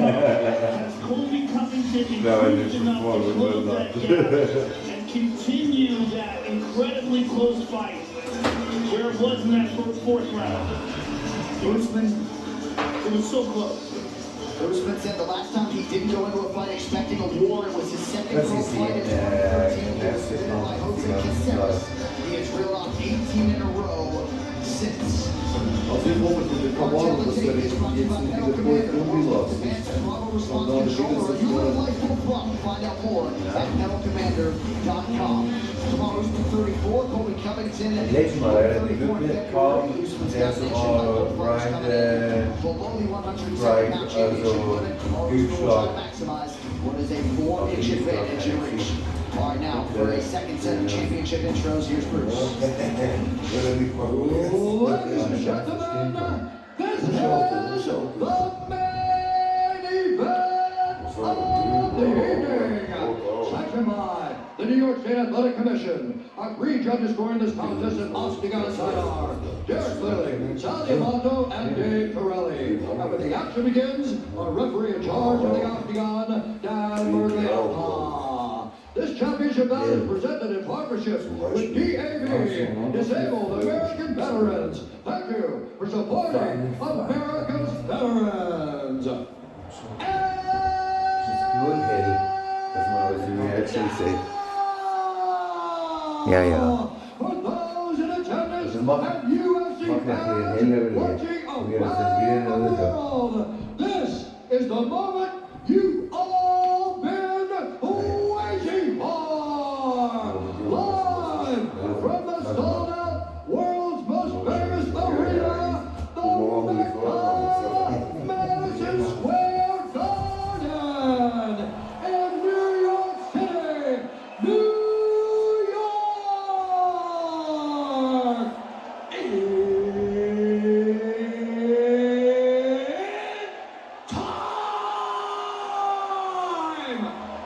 Has Colby Covington improved enough to close that gap and continue that incredibly close fight where it was in that fourth round? Usman, It was so close. Usman said the last time he didn't go into a fight expecting a war, it was his second pro fight in 2013. He has reeled off 18 in a row since. Als dit moment in de Kamaru was er iets van die de Colby was. Find out more at metalcommander.com. Kamaru's 34, Colby Covington at 34. Maximize what is a 4-inch advantage in reach. All right, now for a second set of championship intros, here's Bruce. Ladies and gentlemen, this is the main event of the evening. Sanctioned by the New York State Athletic Commission. Our three judges scoring this contest in Octagon side are Derek Lilly, Sal Diamato, and Dave Torelli. And when the action begins, our referee in charge of the Octagon, Dan Mergliata. This championship bout is presented in partnership with DAV, Disabled American Veterans. Thank you for supporting America's veterans. Ja, ja. For those in attendance mag- and UFC mag fans een hele wereld. watching Weer eens een weer around een the world, this is the moment you've all been waiting for. Live from the sold-out world's most famous arena, the Madison Square Garden in New York City, New York. It's time!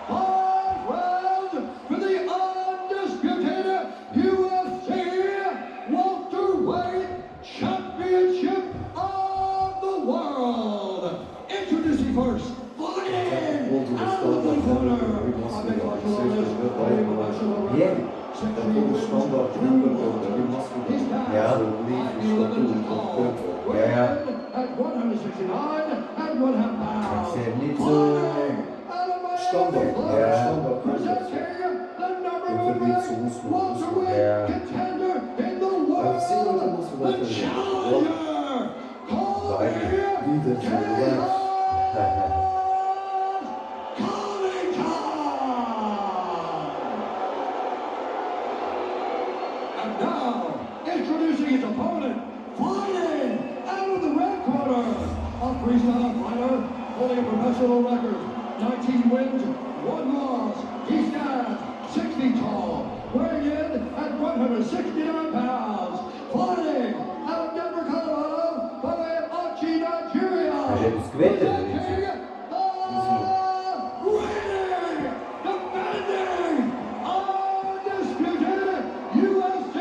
5 rounds for the undisputed UFC welterweight championship of the world. Introducing first, fighting out of the corner. Our big martial artist, international record, 6 years, 2 wins. He's back. Ja. 5 new legends all. Ja, ja. At 169 and 1/2 pounds. Ik zeg niet zo Fighting out of Miami, standaard. Florida. Ja. Standaard. Presenting the number Ik 1 vind niet ranked zo Usman. welterweight Ja. contender in the zie je wat er world, moest the gebeuren. challenger, Colby Niet dat ze relax. And now, introducing his opponent, fighting out of the red corner, a freestyle fighter holding a professional record, 19 wins, 1 loss. He stands 6 feet tall, weighing in at 169 pounds, fighting out of Denver, Colorado, by way of Aichi, Nigeria. Hij heeft het geweten, Presenting weet je. the reigning, defending, undisputed UFC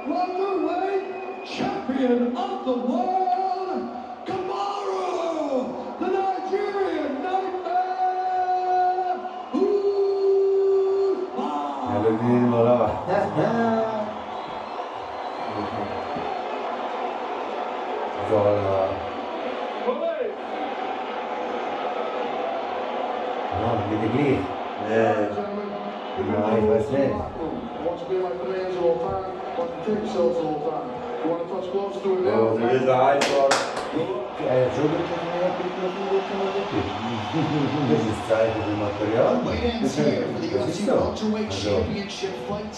welterweight champion of the world, Kamaru, the Nigerian Nightmare, Ja, Usman. dat is helemaal raar. Zo, nou, met de gleed. Ja, ik was net. Want to be like the man's all time, want to take yourselves all time. You want to touch close to it now? Oh, er is de uitval. Ja, zo dat je me hebt, ik wil niet dit is tijd voor het materiaal. Weight ends here for the Dat UFC is zo. welterweight Zo. championship fight.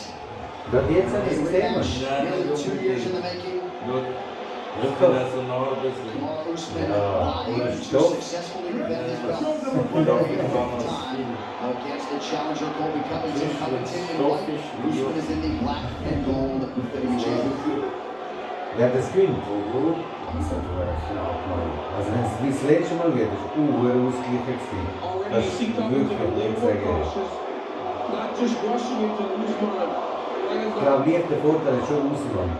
Dat heet zijn A systemen. rematch, nearly 2 years in the making. Kamaru Usman Ja, vying to stof. successfully defend his belt for the 5th time against the challenger Colby Covington. Covington in white, Usman is in the black and gold fitting champion. Ja, das klingt so gut. Also wenn es wie das letzte Mal geht, ist ausgeglichen gewesen. Das ist wirklich nicht sehr geil. Not just rushing into Usman. Ich glaube, der Vorteil ist schon Usman.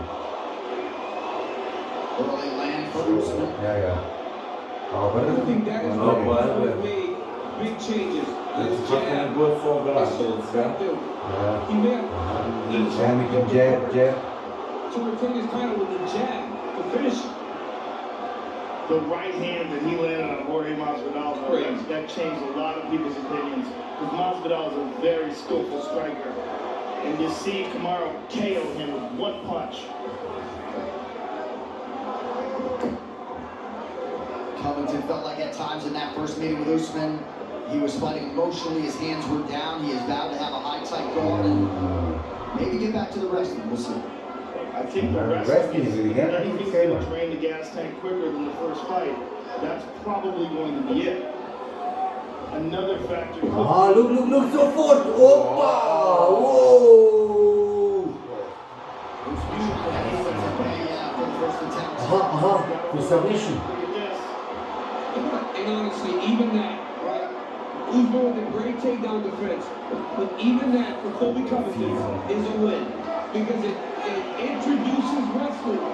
Early land for Usman. Ja, ja. I think that is No, where but- he made big changes. It's His fucking jab good for is glass. so effective. Yeah. He may have Hamilton jab. to retain his title with the jab to finish. The right hand that he landed on Jorge Masvidal, that changed a lot of people's opinions. Because Masvidal is a very skillful striker. And to see Kamaru KO him with one punch. Covington felt like at times in that first meeting with Usman, he was fighting emotionally, his hands were down, he has vowed to have a high tight guard and maybe get back to the wrestling, we'll see. I think the Wrestling is wrestling, again. anything's going to drain the gas tank quicker than the first fight. That's probably going to be it. Another factor. Look, so fort! Opa! Whoa! The submission. And honestly, even that, right? Usman with a great takedown defense, but even that for Colby Covington is a win because it introduces wrestling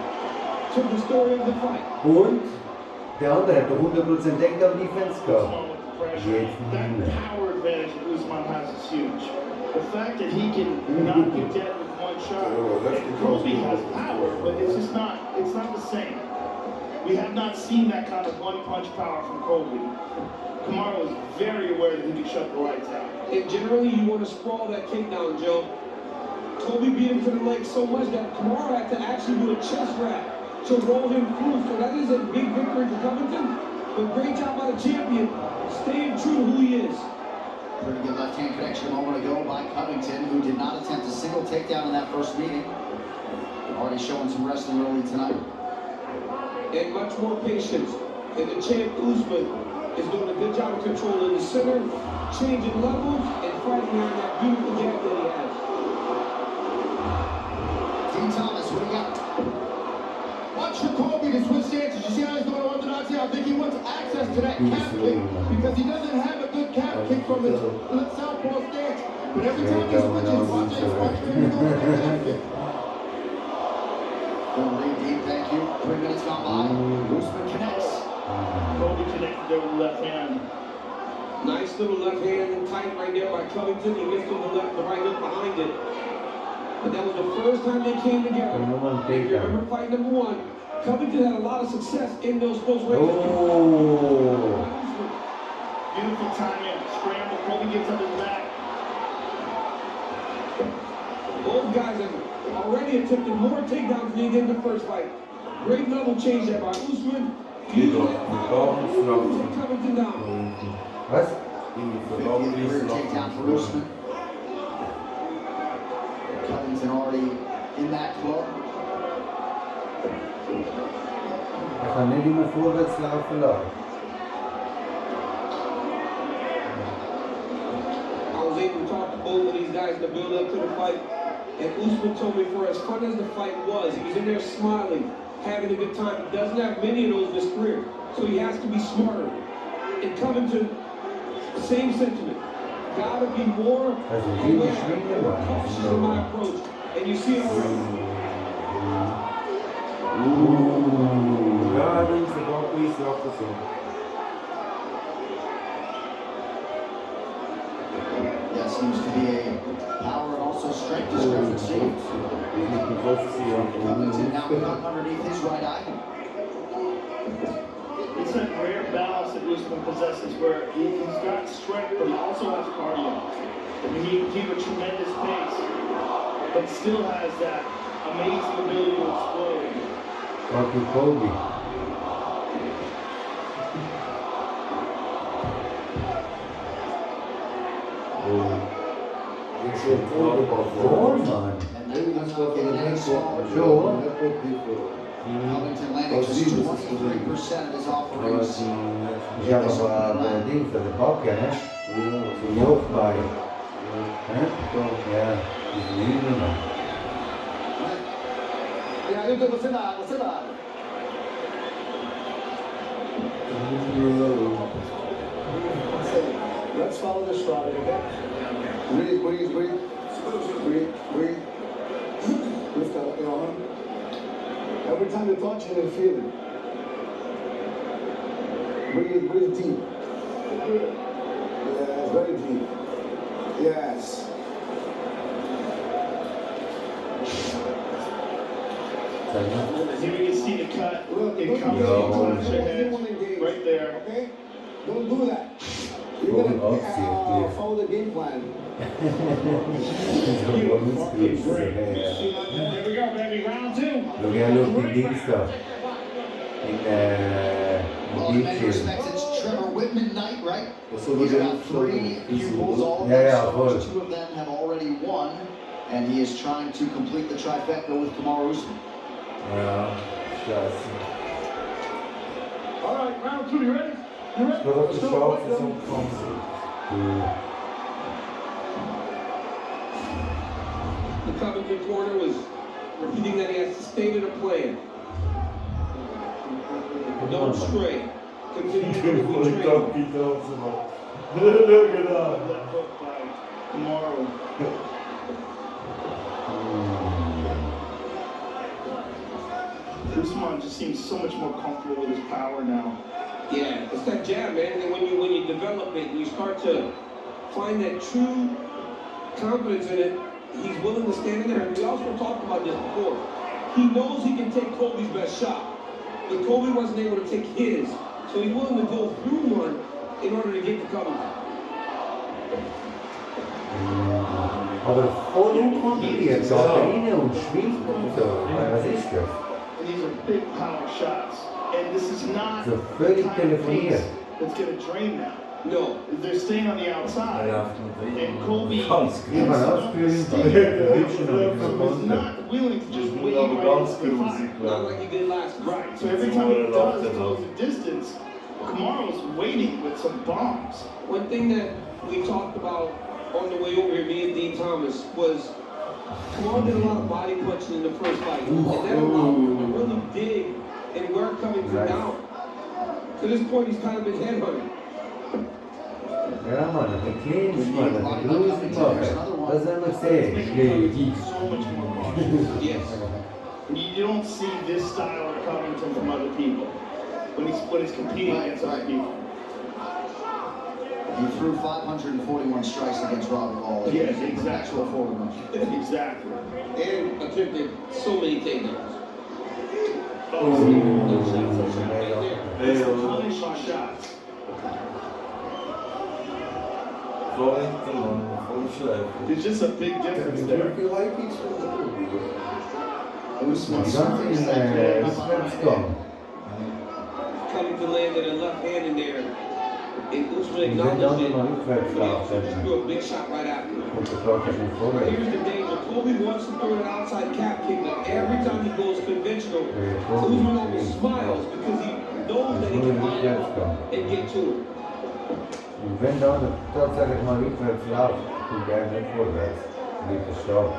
to the story of the fight. Und der andere hat 100% Takedown Defense gehabt. That power advantage that Usman has is huge. The fact that he can knock you dead with one shot. Colby has power, but it's just not. It's not the same. We have not seen that kind of one-punch power from Colby. Kamaru is very aware that he can shut the lights out. And generally, you want to sprawl that takedown, Joe. Colby beat him to the leg so much that Kamaru had to actually do a chest wrap to roll him through. So that is a big victory for Covington. But great job by the champion, staying true to who he is. Pretty good left-hand connection a moment ago by Covington, who did not attempt a single takedown in that first meeting. Already showing some wrestling early tonight. And much more patience. And the champ Usman is doing a good job of controlling the center, changing levels, and fighting on that beautiful jab that he has. Dean Thomas, what do you got? Watch for Colby to switch stances. You see how he's doing orthodox here? I think he wants access to that calf kick because he doesn't have a good calf kick from his southpaw stance. But every time he switches, watch him go for that calf kick. Dean, thank you. 3 minutes gone by. Usman connects. Colby connected there with the left hand. Nice little left hand and tight right there by Covington. He missed with the right hook behind it. But that was the first time they came together. If you remember fight number 1, Covington had a lot of success in those close ranges. Beautiful timing, scramble. Colby gets up his back. Both guys have already attempted more takedowns than they did in the first fight. Great level change there by Usman. Covington down. Was? Career takedown for Usman. Covington already in that club. Er kann nicht immer vorwärts laufen lassen. I was able to talk to both of these guys in the build up to the fight. And Usman told me for as fun as the fight was, he was in there smiling, having a good time. He doesn't have many of those in his career, so he has to be smarter. And Covington, same sentiment. Gotta be more aware, more cautious in my approach. And you see it already. Ja, links, der Bock ist auch so. That seems to be a power and also strength discrepancy. Covington now cut underneath his right eye. It's a rare balance that Usman possesses where he's got strength, but he also has cardio. I mean, he can keep a tremendous pace, but still has that amazing ability to explode. Fucking Colby. Covington landing just 23% of his offerings. Ja, aber Ding für die Backe, ne? Die Jochbein. Ja, die Lieben. Let's follow this strategy, okay? Breathe, breathe, breathe. Breathe, breathe. Lift up your arm. Every time you touch it, you feel it. Breathe deep. Yes, very deep. Yes. Here we can see the cut. Look, It comes Yo. towards your head. Right there. Okay? Don't do that. You're Going gonna up, see it, follow the game plan. Fucking great. Yeah. Here we go, baby. Round two. Lo che hanno visto Well, in many in respects, it's Trevor Whitman night, right? So He's got 3 pupils, all of them, Yeah, so full. 2 of them have already won, and he is trying to complete the trifecta with Kamaru Usman. All right, round 2, you ready? You ready? But Let's the do shots it. is some constant. The Covington corner was repeating that he has stated a plan. Don't stray. Continue to be trained. Look at that. That hook by Kamaru. Usman just seems so much more comfortable with his power now. Yeah, it's that jab, man. And when you develop it, and you start to find that true confidence in it, he's willing to stand in there. And we also talked about this before. He knows he can take Colby's best shot, but Colby wasn't able to take his. So he's willing to go through one in order to get to Covington. Aber voll unkontrolliert, so rein und schwingt und so. Was ist das? And these are big power shots. And this is not So the völlig kind of pace telefoniert. that's going to drain them. No. They're staying on the outside. And Colby Ja, man ausführen, is not willing to just wade right into the fight. Not like he did last night. Right. So every time he does close the distance, Kamaru's waiting with some bombs. One thing that we talked about on the way over here, me and Dean Thomas, was Kamaru did a lot of body punching in the first fight. And that allowed him to really dig and wear Covington down. To this point, he's kind of been headhunted. Ja, man, the clinch, man, the losing pocket. Was I must say? So much more cautious. Yes. You don't see this style of Covington from other people when he's competing against other people. He threw 541 strikes against Robert Hall. Yes, He's an exactly. actual forward motion. Exactly. And attempted so many takedowns. Oh, punish shots. There's just a big difference there. Usman's Something is like this. Usman's Covington landed a left hand in there. And Usman He's been acknowledged down it. in my left He also just threw a big shot right after. Komt de klok er niet voor. Here's the danger. Colby wants to throw an outside calf kick, but every time he goes conventional, Usman almost smiles because he knows that he can line up and get to it. Ik ben dan tot zeg ik maar rückwärts laufen. Ich bin gerne nicht vorwärts. Liegt der Stopp.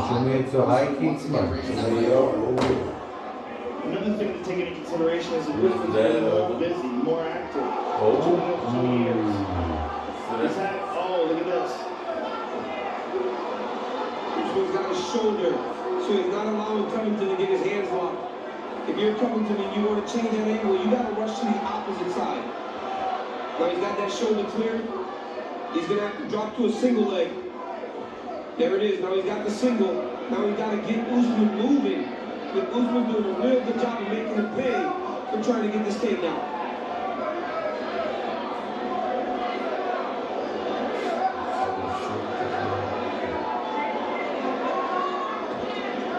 Schon mir zu high kicks, man. Another thing to take into consideration is that Usman's been more busy, more active. He's had, oh, look at this. Usman's got his shoulder, so he's not allowing Covington to get his hands locked. If you're Covington and you want to change that angle, you got to rush to the opposite side. Now he's got that shoulder clear. He's going to have to drop to a single leg. There it is. Now he's got the single. Now he's got to get Usman moving. But Usman doing a real good job of making him pay for trying to get this takedown.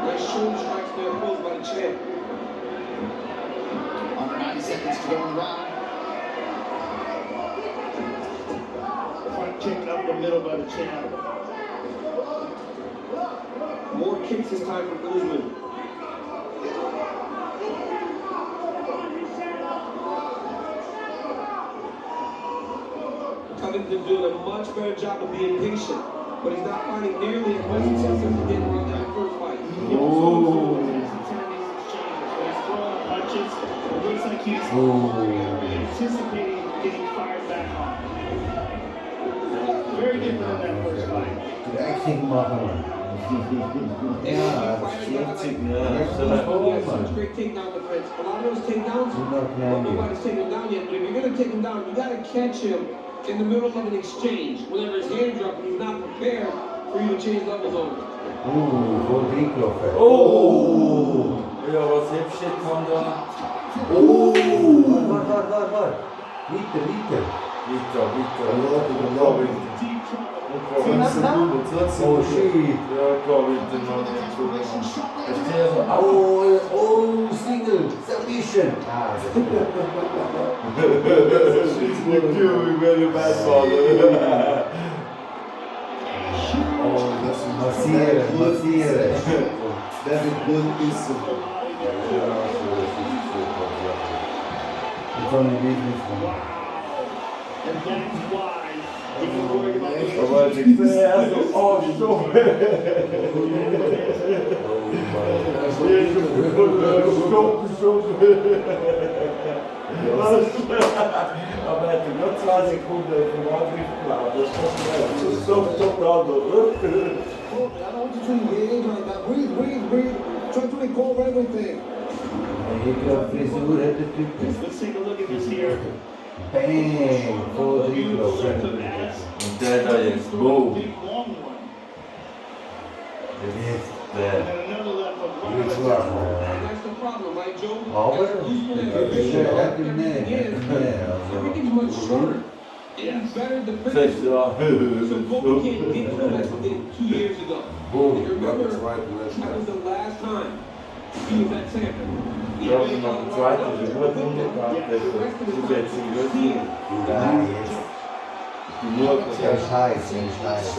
Nice shoulder strikes there, opposed by the champ. Under 90 seconds to go in the round. Front kick up the middle by the champ. More kicks this time for Usman. Covington doing a much better job of being patient, but he's not finding nearly as much success as he did around that first fight. He also loses in these exchanges. When he's throwing punches, it looks like he's anticipating getting fired back on. Very different than that first fight. Acting machen, man. Yeah, das stimmt sich, ja. He has So like, oh, such man. great takedown defense. A lot of those takedowns, Not well, now. nobody's taking him down yet. But if you're gonna take him down, you gotta catch him in the middle of an exchange. Whenever his hands drop and he's not prepared for you to change levels on him. Voll Drehklopfer. Oh! Ja, was hebst du jetzt von da? Warte. Weiter. Weiter. Deep trouble. Oh shit. Ja, Covington noch nicht so gemacht. Verstehst du? Oh, Single. Submission. Ah, das ist You very bad father. Massiere. David Bull ist so. It's only business. And that's why he was worried about the Aber ich sehe erst so, oh, stopp. Aber er hat nur 2 Sekunden vom Angriff geglaubt. Das ist stopp, Colby, I don't want you to engage like that. Breathe. Try to recall everything. Frisur hat der Typ. Let's take a look at this here. Bang! Voll Beautiful Drehklopfer. left hook ass. Und der da jetzt, boom. Big long one. Jetzt, And then another left hook right Which on the top. one? And that's the problem, right, Joe? Aber, As Usman has das been ist up, hat ihm nicht. everything's much shorter. And he's better Sechs defensively. Jahre. So Colby can't get to him as he did 2 years ago. Boom. And remember, That's right, that was the last time he was at Tampa. Ja, und noch ein zweiter, der gut umgebracht hat. Zusätzlich Rüstung. Ja, jetzt. Nur Der Scheiß. Jetzt fertig.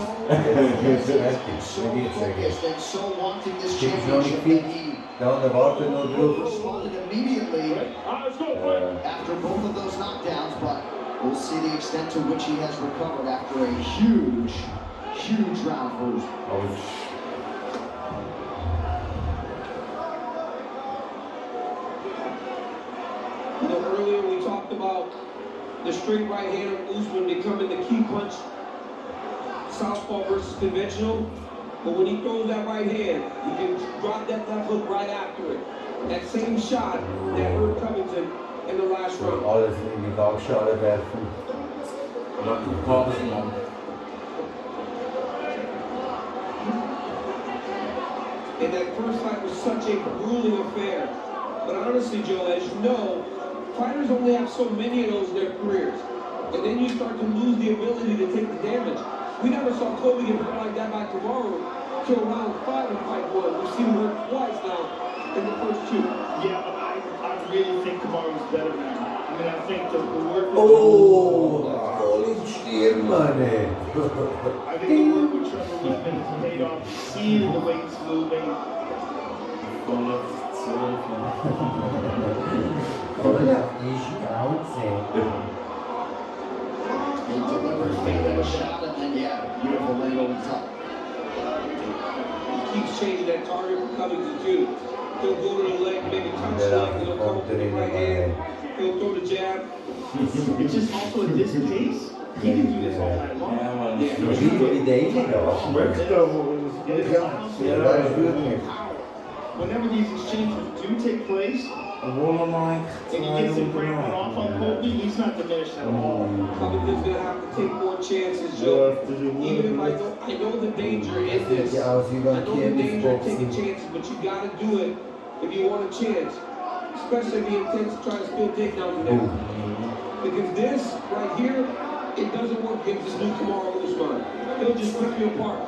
So Wie geht's focused and so wanting this Steht noch nicht championship fit. that he Da unten wartet nur drauf. responded immediately Let's go, fight. after both of those knockdowns, but we'll see the extent to which he has recovered after a huge round for Usman. You know, earlier we talked about the straight right hand of Usman becoming the key punch, southpaw versus conventional. But when he throws that right hand, he can drop that left hook right after it. That same shot that hurt Covington in the last round. Alles in die Waagschale werfen. Nach dem Kampfmann. And that first fight was such a grueling affair. But honestly, Joe, as you know, fighters only have so many of those in their careers. And then you start to lose the ability to take the damage. We never saw Colby get hurt like that by Kamaru till round 5 in fight 1. We've seen him hurt twice now in the first 2. Yeah, but I really think Kamaru's better now. I mean, I think the work with Voll in Stirn, Mann, ey. I think the work with Trevor Whitman has paid off. Seeing the way he's moving. Voll auf 12. Voll auf die Schnauze. He delivers the shot and then, yeah, beautiful leg over the top. He keeps changing that target for Covington too. He'll go to the leg, maybe touch the leg, and he'll come up with the right hand. He'll throw the jab. It's just also at this pace, he can do this all night long. Ja, man. Wie der illegal. Ja, das ist wirklich. Whenever these exchanges do take place, Obwohl er noch and he gets a great one off on Colby, he's not diminished at all. Covington's gonna have to take more chances, Joe. Even if I know the danger in this. I know the danger in taking chances, but you gotta do it if you want a chance. Especially if he intends to try to steal takedowns with him. Because this right here, it doesn't work against this new Kamaru Usman. He'll just rip you apart.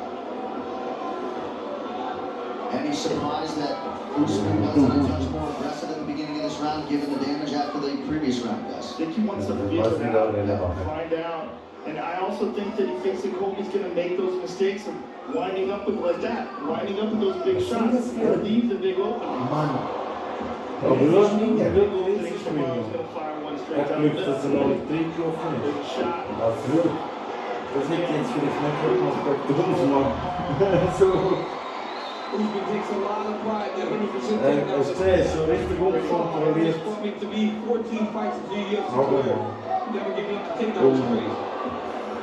And he's surprised that Usman wasn't a touch more aggressive at the beginning of this round, given the damage after the previous round, Gus. I think he wants to feel it out and find out. And I also think that he thinks that Colby's going to make those mistakes of winding up with like that, winding up with those big shots, or leave the big opening. Aber Big du hast ihn ja. openings, Kamaru's going to fire one straight down the Glück, dass er noch nicht reingelaufen ist. Big shot. Absolut. Das hätte jetzt vielleicht nicht wirklich bei Usman. So. Usman takes a lot of pride in that 100% takedown. Es ist so richtig unkontrolliert. For to be 14 fights in the UFC Aber career. Never giving up the takedown straight.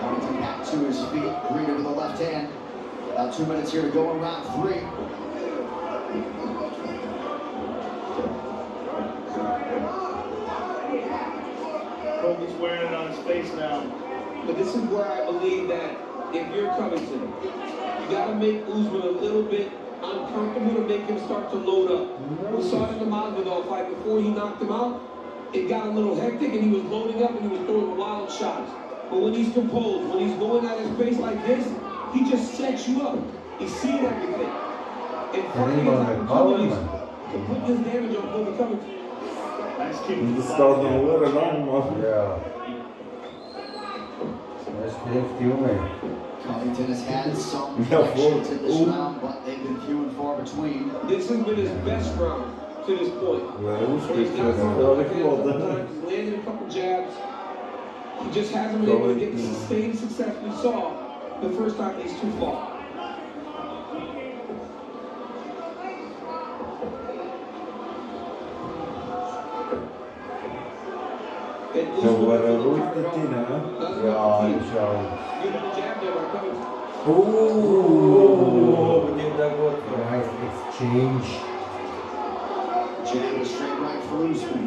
Covington backs to his feet, greeted with a left hand. About 2 minutes here to go in round 3. Colby's wearing it on his face now. But this is where I believe that if you're Covington, you got to make Usman a little bit uncomfortable to make him start to load up. We saw it in the Masvidal fight before he knocked him out. It got a little hectic and he was loading up and he was throwing wild shots. But when he's composed, when he's going at his pace like this, he just sets you up. He's seeing everything. And finding his opportunities to put his damage on Colby Covington. Nice kick to the Das dauert noch side. sehr lang, Mann. Ja. Das hilft, Junge. Covington has had some Yeah, actions in this ooh. round, but they've been few and far between. This has been his best round to this point. Ja, Where he's got some ursprünglich offense, geworden. sometimes he's landed a couple jabs. He just hasn't been able to get the sustained success we saw the first time these two fought. And Ja, Usman war er with the ruhig target dort drin, on. ne? Doesn't Ja, have the ich team. schau. Good jab there by Covington. Oh, beginnt da gut. Der heißt Exchange. Jab a straight right for Usman.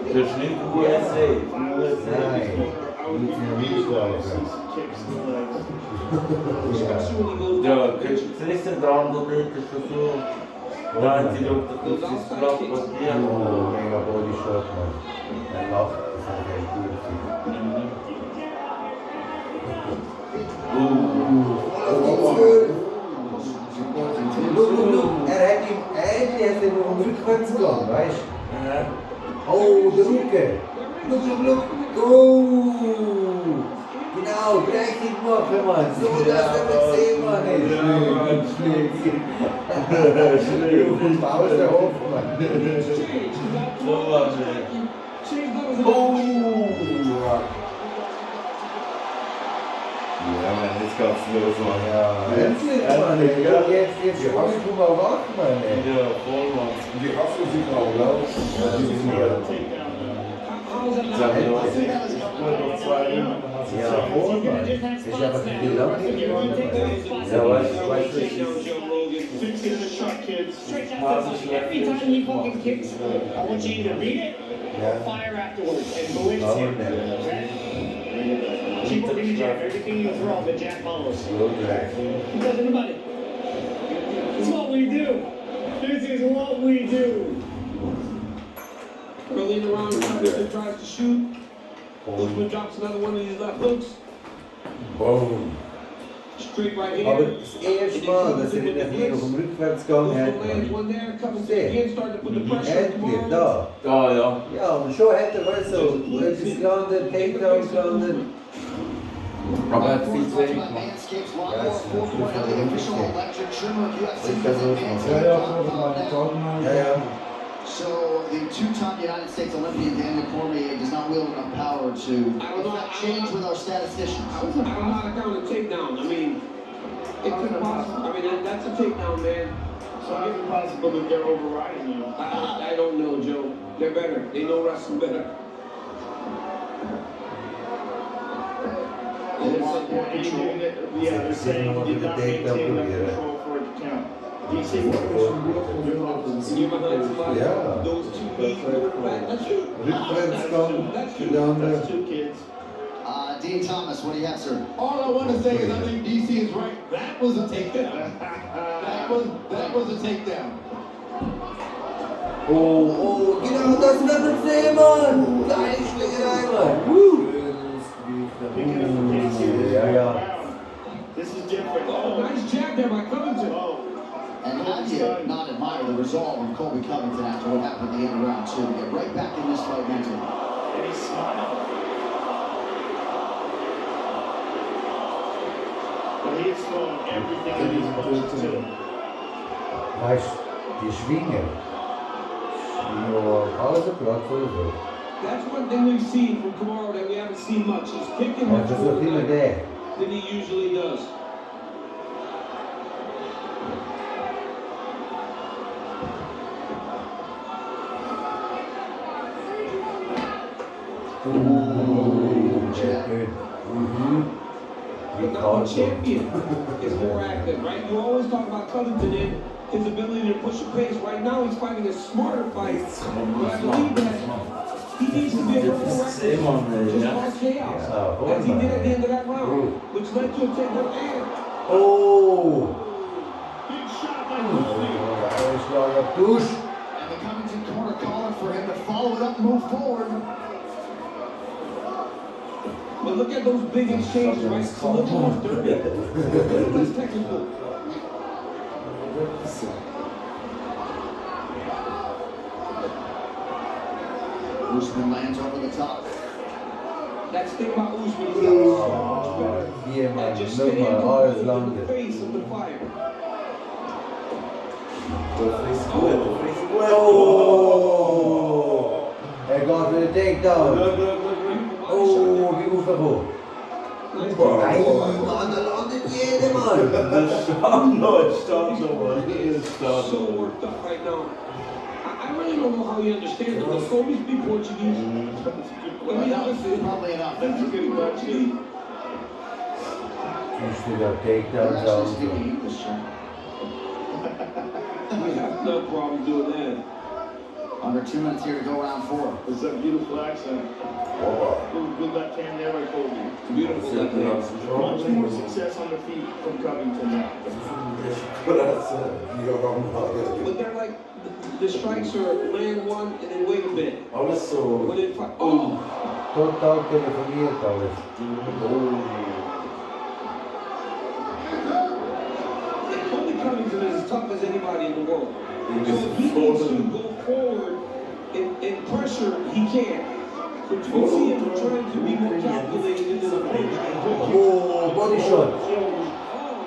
Der ist nicht USA. Nein. I would be really well to see some kicks in the legs. Especially when he goes Ja, down. kriegst du nicht den Daumen da drin, das ist so. Nein, die Leute, das ist flach, was die haben. Oh, mega Body Shot, Mann. Er lacht, das hat echt gut. Look, er hat ihm endlich um rückwärts gegangen, weißt du? Oh, der Rücken. Look. Oh! Genau, dreckig machen, Mann. So, das haben wir gesehen, Mann. Schläg. Pause hoch, Mann. So war es. Ja, Mann, jetzt geht's los, Mann. Ja, endlich, Mann. Jetzt kannst du mal wach, Mann. Ja, voll, Mann. Die Affen sind auch laut. Ja, die sind ja. Sag mir was, ich wollte noch 2 Minuten. Ja, voll, Mann. Ich habe die lange gemacht. Ja, weißt du, ich Fix it in the truck, kids. Straight out to the every time he fucking kicks, I want you to either read it or fire afterwards and go into him. Okay? Keep working the jab. Everything you throw, the jab follows. slow drag. He does anybody. It's what we do. This is what we do. Early in the round, Covington tries to shoot. Usman drops another one of these left hooks. Boom. Straight right here. Aber das erste Mal, dass er hier auf dem Rückwärtsgang hat, Usman lands one there. Covington Sehr. again starting to put the pressure on endlich, Kamaru. da. Ja, ja. Ja, und schon hat er, weißt du, etwas gelandet, Takedown gelandet. Aber er hat viel Talking Zeit about gemacht. Manscaped's Lawnmower 4.0, the official electric trimmer of UFC. Ich kann so Manscaped.com now. Ja. So the two-time United States Olympian Daniel Cormier does not wield enough power to affect change with our statisticians. I don't know how to count a takedown. I mean, it's impossible. I mean, that's a takedown, man. So how is it possible that they're overriding you? I don't know, Joe. They're better. They know wrestling better. Anything that, yeah, they're saying you did not maintain that control for it to count. DC, You're behind somebody. Yeah. Those two knees going back. That's you. Rückwärtsgang, That's you. gedaan. that's 2 kids. Dean Thomas, what do you have, sir? All I want to say is I think DC is right. That was a takedown. That was a takedown. Oh, genau, das wird er sehen, Mann. Geile Schlägerei, Mann. Woo. Picking up the pace here. Ja. This is different. Oh, nice jab there by Covington. Oh. And how do you not admire the resolve of Colby Covington after what happened at the end of round 2 to get right back in this fight mentally? And he's smiling. But he is throwing everything in these punches too. Weißt du, die Schwingen. Nur Pauseplatz oder so. That's one thing we've seen from Kamaru that we haven't seen much. He's kicking Ja, much das ist more doch immer than der. he usually does. Jab. But not the champion is more active, right? You always talk about Covington and his ability to push a pace. Right now, he's fighting a smarter fight. But I believe that he needs to be a little more active. Just cause chaos, as he did at the end of that round, which led to a takedown and... Oh! Big shot by Colby. And the Covington corner calling for him to follow it up and move forward. But look at those big exchanges, right? It's a little more dirty, a little less technical. Usman lands over the top. That's the thing about Usman, he's got so much better. Yeah, man, Just look, staying man, in all is the longer. face of the fire. Oh! Hij gaat voor de takedown. Oh, wie moet ervoor? Nee, man, dat landt het jede, man. So worked up right now. I really don't know how he understands it. Does Colby speak Portuguese? I mean, obviously, Probably enough. that's a good question. Used to go takedowns We're actually out. speaking English, sir. We have no problem doing that. Under 2 minutes here to go round 4. It's that beautiful accent. Good left hand there by Colby. Beautiful left hand. Much more success on the feet from Covington now. But they're like, the strikes are land one and then wait a bit. But if I, Totaal telefonieerd alles. Colby Covington is as tough as anybody in the world. So if he needs to go forward and pressure, he can. But you can see him trying to be more calculated in his approach. Oh, body shot. Oh,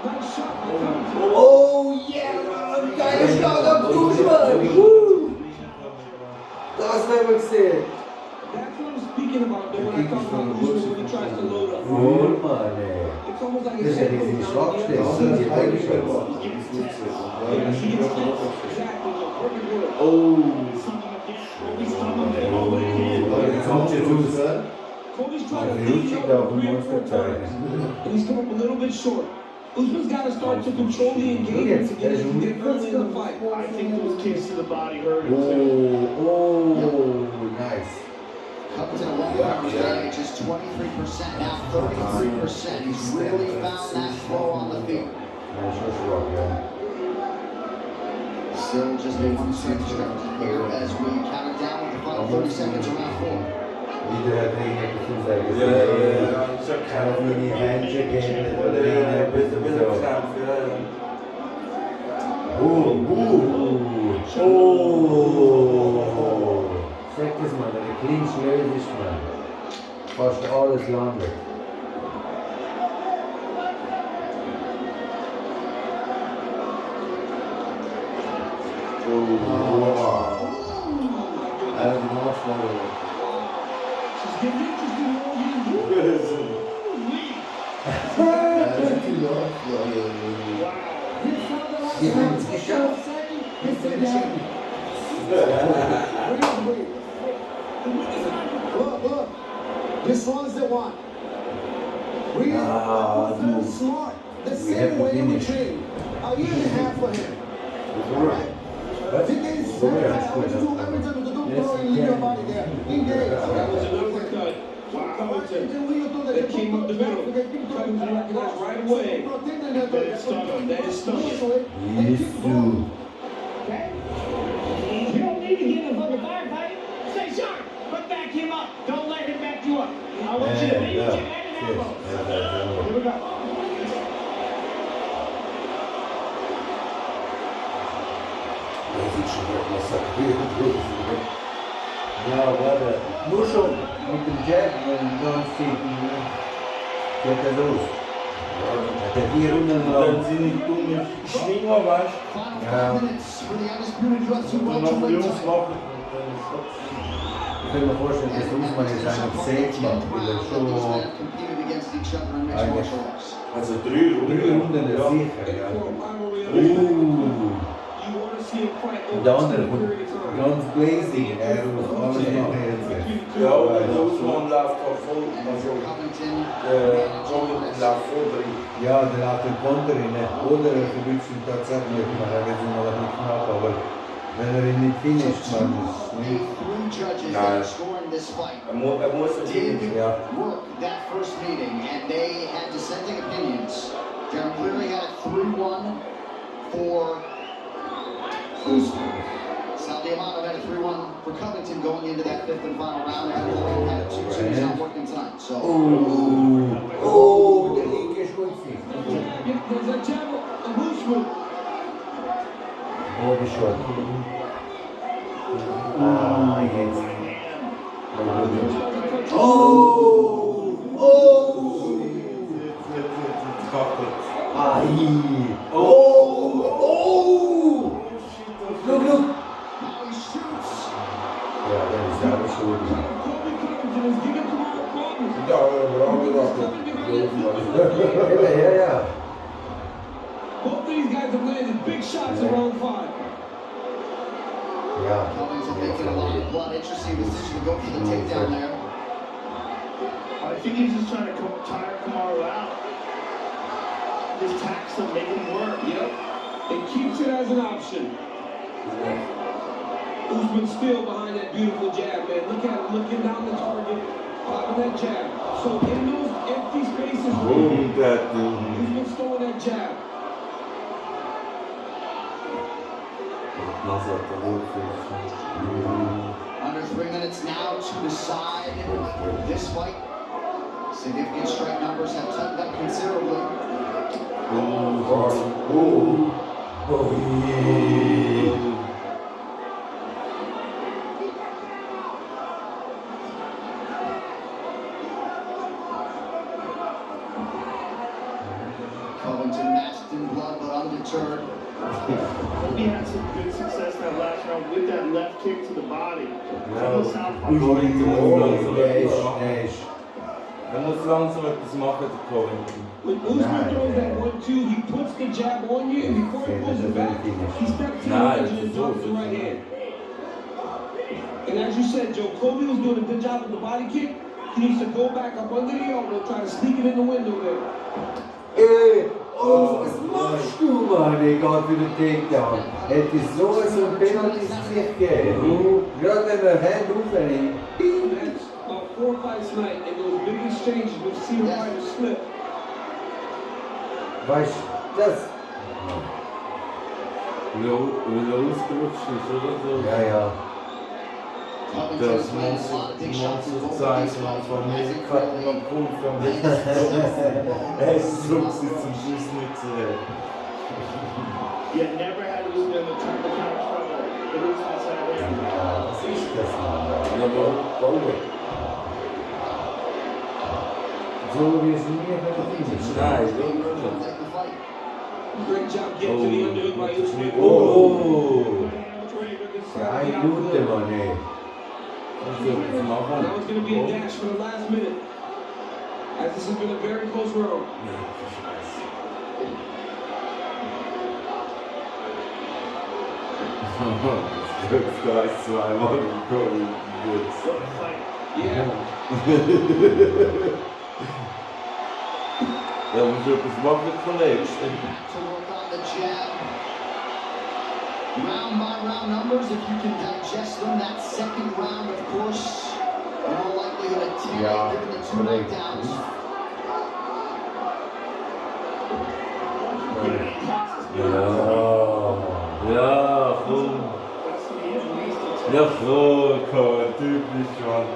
nice shot by Covington. Oh, yeah, man. Geile Schlag am Usman. Woo. Das hebben we gezien. That's what I'm speaking about, though, when I talk about Usman when he tries to load up. Cool, man. It's almost like Dus hij is in zwak steeds. Dat is die body shot. Exactly, the perfect word. Oh. Colby's coming again. Colby again. Komt je toe, hè? Colby's trying to Hij lead hield zich over daar voor 3 or 4 monster times, and he's come up a little bit short. Usman's got to start to control the engagement to get him to get early in the fight. I think those kicks to the body hurt him too. Oh, nice. Covington at 1 pound today, just 23%, now 33%. He's really found that flow on the field. Nice rock, yeah. Still just a 1 set discrepancy here as we count it down with the final 30 seconds of round 4. Ieder had één keer te zeggen. Ga nog niet handje geven met wat één Oeh. Zeg eens man, dat een clean sleus is man. Vast alles langer. Hij heeft een afslag. She's getting interesting all you do. Die haben es geschafft. Look. This one is the one. We are very smart. The same way we train. A year and a half for him. Alright? He gains every time you do throw and leave your body there. Engage. That was an uppercut. Covington. That came up the middle. Covington recognized right away. That is stunning. That is stunning. Okay? You don't need to get in a fucking firefight. Stay sharp, but back him up. Don't let him back you up. I want you to lead your head and elbows. Here we go. Ja, warte. Nur schon mit dem Jab und dann sieht das aus. Hat er 4 Runden lang. Dann sind die dummen Schwinger, weißt Final Ja. 5 minutes for the undisputed UFC du? Und noch die welterweight Jungs title. machen. Ich kann mir vorstellen, dass Usman jetzt einen safe macht, weil er schon Competed against each other in mixed martial arts. Also 3 3 Runden. Runden ist sicher, ja. For a rivalry of Ooh. you want to see him fight Und over der a andere extended period of time. ganz blazing, er muss alles machen jetzt. Between the Ja, Usman läuft auch voll. Also, Covington. Covington läuft voll drin. Ja, der läuft den Konter rein. Oder er verwünscht ihn tatsächlich. Er wird ihn noch nicht knapp, aber wenn er ihn nicht finisht, man ist nicht. Three judges that scored this fight Muss es did Ja. work that first meeting, and they had dissenting opinions. Darren Cleary had it 3-1 for Usman. Sal Diamato had a 3-1 for Covington going into that fifth and final round. And Colby had a 2-2. He's not working tonight. So. Oh, der linke ist gut gewesen. There's a jab of Usman. Oh, die Shot. Ah, jetzt. Oh! Oh! Ai! Oh! Oh! Look, look! Now he shoots. Ja, der ist selber schuld. Colby Covington is giving Kamaru problems. Ja, bravo gedacht. Ja, ja. Both of these guys have landed big shots in round 5. Ja. Covington making a lot of blood. Interesting decision to go for the takedown there. I think he's just trying to tire Kamaru out. Just tax him, make him work. Yep. It keeps it as an option. Usman still behind that beautiful jab, man. Look at him looking down the target, popping that jab. So in those empty spaces, Boom, that Usman's throwing that jab. Under 3 minutes now to decide this fight. Significant strike numbers have tightened up considerably. Covington masked in blood but undeterred. He had some good success in that last round with that left kick to the body. From the southpaw. Er muss langsam etwas machen, der Covington. When Usman throws that 1-2, he puts the jab on you, and before he pulls it back, he steps to the edge and drops the right hand. And as you said, Joe, Colby was doing a good job with the body kick. He needs to go back up under the elbow, try to sneak it in the window there. Oh, was machst du, Mann? Ich gehe für den Takedown. Hätte so ein Penalty ins Gesicht gegeben. Gerade wenn man Hand aufhängt. That's about 4 fights tonight, and those big exchanges, we've seen a fighter slip. Weißt du, das? Weil er ausgerutscht ist, oder so. Ja, ja. Covington has landed a lot of big shots in both of these fights, but Isaac Crowley Er ist so zum Schluss nicht zu hören. Yet never had Usman in the kind of trouble that Usman's had him. Was ist das, Mann? Ja, aber So wie es nie finish. nein, Great job getting to the underhook by Usman. Oh! Ja, ein Minute, Mann, ey. was soll ich machen? Now it's going to be a dash for the last minute, as this has been a very close round. Das gleich zweimal gekommen. Yeah. Da muss ich etwas machen, Kollege. to work on the jab. Round by round numbers, if you can digest them, that second round, of course, in all likelihood, a 10 Yeah, given the 2 correct. knockdowns. Ja, komm. Ja, vollkommen, typisch, Mann.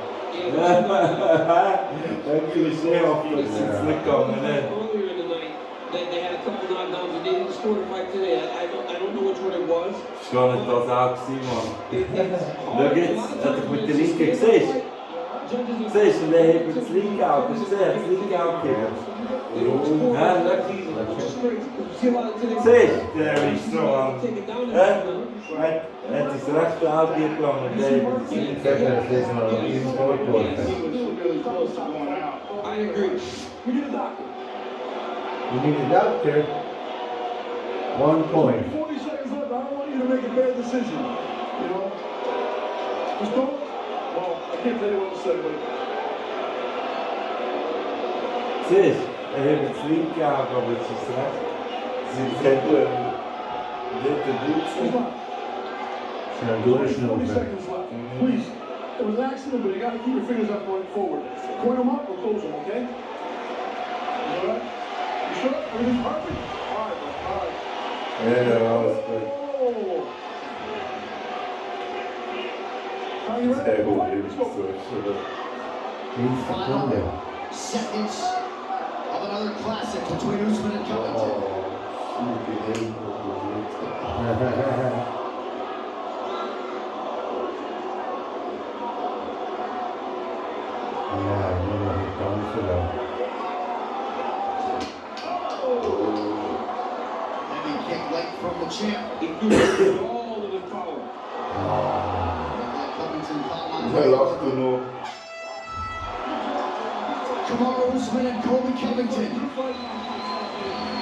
Ein Klischee auf das ist jetzt nicht gegangen, ne? Earlier in the night, they had a couple knockdowns and they didn't score the fight today. I don't know which one it was. Das war gar nicht das auch gewesen, Mann. Schau jetzt, hat er mit der Linke gesehen? Siehst du, der hebt das linke Auge, hast du gesehen? Das linke Auge gegeben. Ja, siehst du, der ist so an. Er hat sich das rechte Auge gegangen und der hebt das linke. Ich habe das letzte Mal noch nie vorgeworfen. I agree. We need a doctor. You need a doctor. 1 point. 40 seconds left. I don't want you to make a bad decision. You know? Just don't. Well, can't tell you what to say, but Siehst du, er hat jetzt Leute gegeben, aber es ist recht. Sie sind gut. Dritte Dutzend. Schnell 20 durchschnaufen. seconds left. Please. It was an accident, but you got to keep your fingers up going forward. Point them up or close them, okay? You all right? You sure? Everything's perfect? All right, bro. All right. Ja, alles gut. Oh. Are you ready? Sehr gut, Fight. Jungs. Let's go. So, 5 Sekunden. Seconds of another classic between Usman and Covington. Ja, nur noch nicht ganz so lang. Heavy kick late from the champ. He threw it all of his power. Covington caught on. Hij lacht er nog. Kamaru, Usman, and Colby Covington.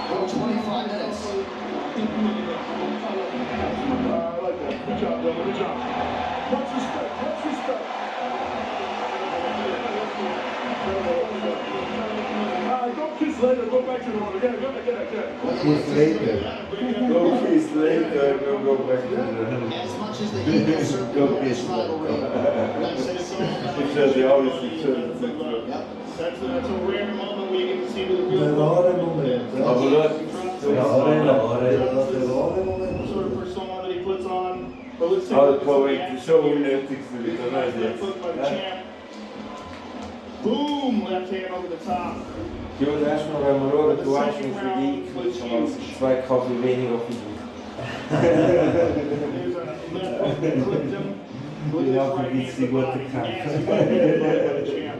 For 25 minutes. I like that. Good job, brother. Good job. Much respect. Much respect. Don't kiss later. Go back to the one. Again. Kiss later. Go kiss later, go back to the... As much as the heat will circulate this rivalry. Ik zeg die ouders, ik zeg het. That's a rare moment where you get to see who the real Een rare moment. Maar dat... sort of persona that he puts on. But let's take Oh, a dat look kwam at ik the zo unnötig te Big doen. nice left hook by the champ. Boom! Left hand over the top. Ich würde erstmal, wenn wir schauen, du hast mich verdient, als 2 Kaffee weniger auf die There's a left hook that clipped him. With his Ja, right wie hand sie to the gut body. gekämpft. Nasty right hand by the champ.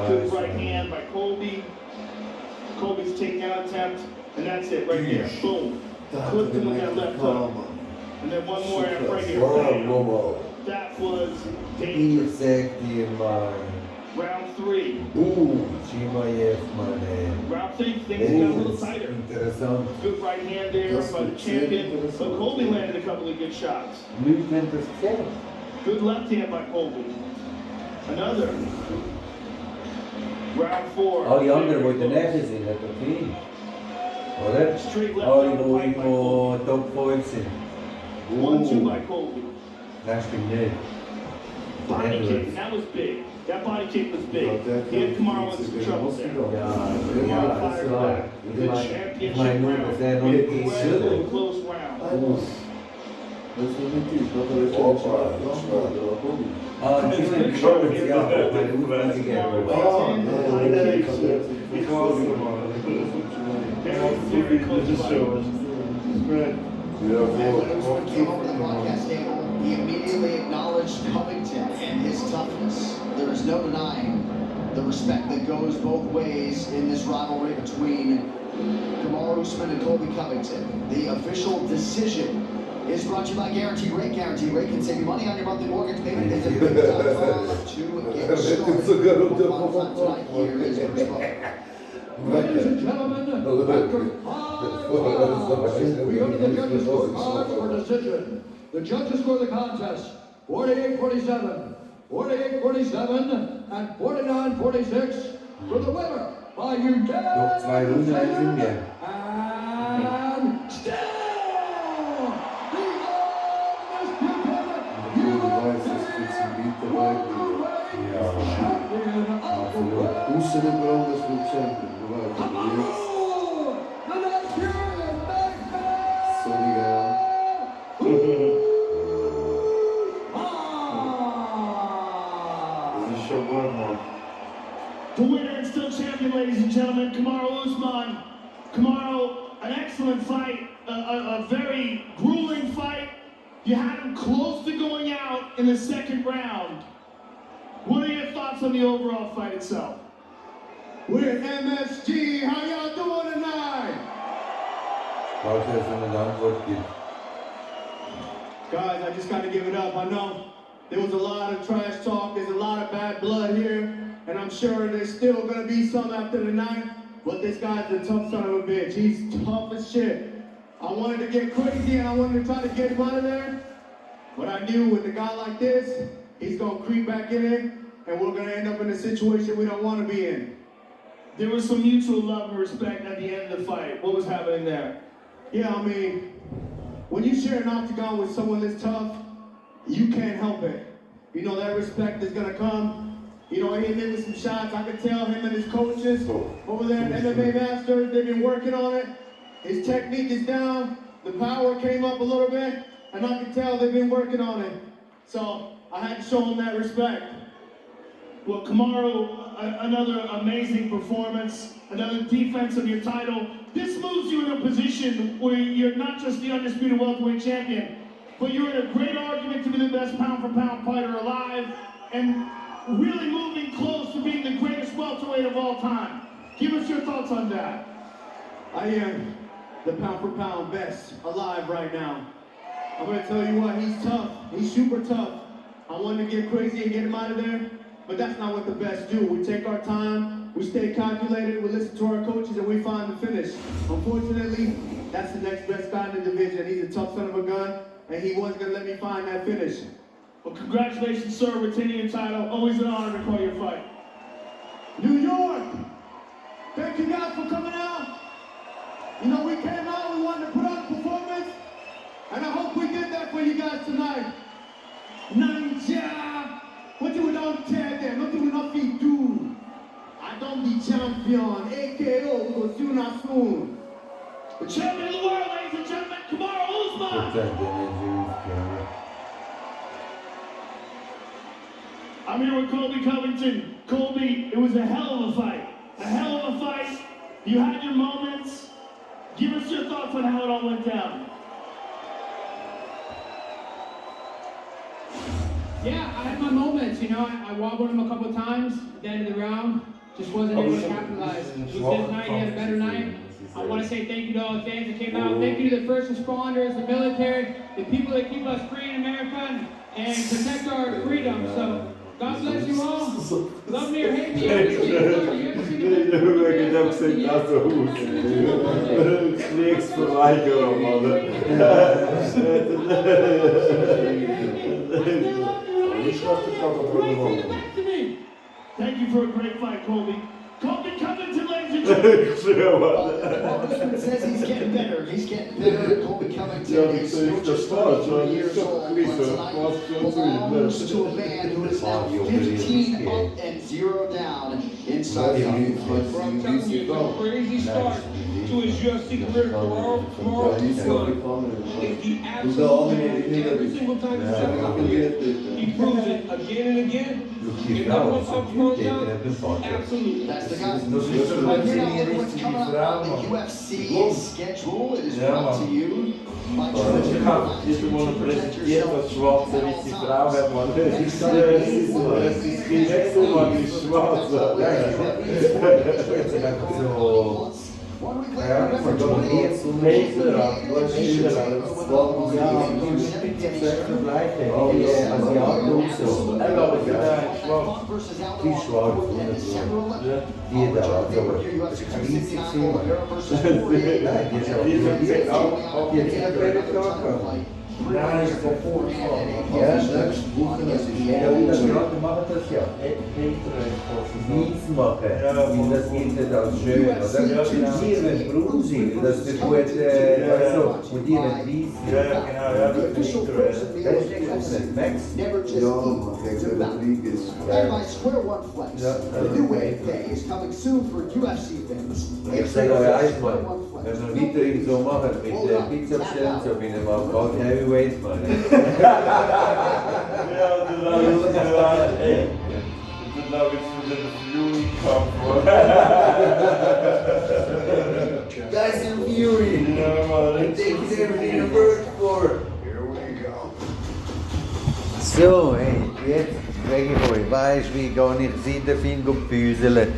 Good right hand by Colby. Colby's takedown attempt. And that's it right there. Boom. Clipped him with that left hook. And then one more right here. That was dangerous. Ich sag dir mal, Round 3. Chimaev, Mann, Round 3, things got a little tighter. interessant. Good right hand there by the champion. But Colby landed a couple of good shots. Leute haben das gesehen. Good left hand by Colby. Another. Round 4. Alle anderen, die in der Nähe sind, hat okay. Oder? Straight left Alle, on the die pipe by Colby. irgendwo Top 5 sind. 1-2 by Colby. Nein, stimmt nicht. Body kick, that was big. That body kick was big. He had Kamaru in some trouble there. Ja, das war. The Ich championship meine nur, dass er noch nicht incredibly ist. close round. Ah, die sind schon, ja, meine Mutter gegeben. Ich weiß nicht, Mann. Very close fight. And when Usman came over the broadcast table, he immediately acknowledged Covington and his toughness. There is no denying the respect that goes both ways in this rivalry between Kamaru Usman and Colby Covington. The official decision is brought to you by Guarantee Rate. Guarantee Rate can save you money on your monthly mortgage payment. It's a big time to get started. One time tonight, here is Bruce Butler. Ladies and gentlemen, after 5 rounds, we go to the judges' scorecard for decision. The judges score the contest 48-47, 48-47, and 49-46 for the winner by unanimous Noch 2 Runden sind wir. and still the Absolut. The winner and still champion, ladies and gentlemen, Kamaru Usman. Kamaru, an excellent fight, a very grueling fight. You had him close to going out in the second round. What are your thoughts on the overall fight itself? We're MSG. How y'all doing tonight? Brauchst du jetzt eine Antwort gibt. Guys, I just got to give it up. I know there was a lot of trash talk. There's a lot of bad blood here. And I'm sure there's still going to be some after the night. But this guy's a tough son of a bitch. He's tough as shit. I wanted to get crazy and I wanted to try to get him out of there. But I knew with a guy like this, he's going to creep back in it, and we're going to end up in a situation we don't want to be in. There was some mutual love and respect at the end of the fight. What was happening there? Yeah, I mean, when you share an octagon with someone that's tough, you can't help it. You know, that respect is going to come. You know, I hit him with some shots. I could tell him and his coaches over there at MMA Masters, they've been working on it. His technique is down. The power came up a little bit, and I can tell they've been working on it. So I had to show him that respect. Well, Kamaru, another amazing performance, another defense of your title. This moves you in a position where you're not just the undisputed welterweight champion, but you're in a great argument to be the best pound-for-pound fighter alive, and really moving close to being the greatest welterweight of all time. Give us your thoughts on that. I am the pound-for-pound best alive right now. I'm going to tell you what, he's tough. He's super tough. I wanted to get crazy and get him out of there, but that's not what the best do. We take our time, we stay calculated, we listen to our coaches, and we find the finish. Unfortunately, that's the next best guy in the division. He's a tough son of a gun, and he wasn't going to let me find that finish. Well, congratulations, sir, retaining your title. Always an honor to call your fight. New York, thank you guys for coming out. You know, we came out, we wanted to put on a performance, and I hope we did that for you guys tonight. Ninja, what do we not tell them? What do we not feed do? I don't be champion, AKO, we go soon as soon. The champion of the world, ladies and gentlemen, Kamaru Usman. I'm here with Colby Covington. Colby, it was a hell of a fight. A hell of a fight. You had your moments. Give us your thoughts on how it all went down. Yeah, I had my moments, you know. I wobbled him a couple times at the end of the round. Just wasn't able to capitalize. He was good tonight, he had a better night. I want to say thank you to all the fans that came out. Thank you to the first responders, the military, the people that keep us free in America and protect our freedom. So, God bless you all. Love me or hate me. You ever see the Thank you for a great fight, Colby. Colby Covington, ladies and gentlemen. Usman says he's getting better. He's getting better. Colby Covington is still just 23 years old. But tonight belongs to a man who is now 15 up and 0 down inside the I'm telling you, it's a crazy start to his UFC career. Kamaru Usman is the absolute every single time he steps out here. He proves it again and again. If no one comes down, absolutely. That's the guy. Right here now, look what's coming up on the UFC schedule. It is brought to you by Is gewoon gepresenteerd als zwarte witte vrouw, hè, man. Het is geen wechsel, man, die is zwart. Ja, maar dan eerst zo'n Nederland, dat is Nederland, dat is wel blijven. Die Aziaten ook zo. En dat is die zwart, die daar, dat is riesig zo. Die is een predator. Ja, dat is voor ja, dat is goed. Ja, dat macht das ja. Nichts machen. Das geht nicht als schön. Das ist hier ein Brunsi. Das ist gut, also, und die mit Wies. Ja, genau, ja, das ist nicht Max. Ja, And by Square One Flex, the new way of pay is coming soon for UFC fans. Ich sage euch eins mal, wenn wir weiterhin so machen, mit der Pizza-Bestellen, so bin ich mal bald Heavyweight, Mann. Ja, du lagst, ey. Du lagst für den Fury-Kampf, Tyson Fury! Ja, Mann. I think he's everything to work for. So, hey, jetzt, Gregor, weißt du, wie gar nicht Sinn finden und füßeln.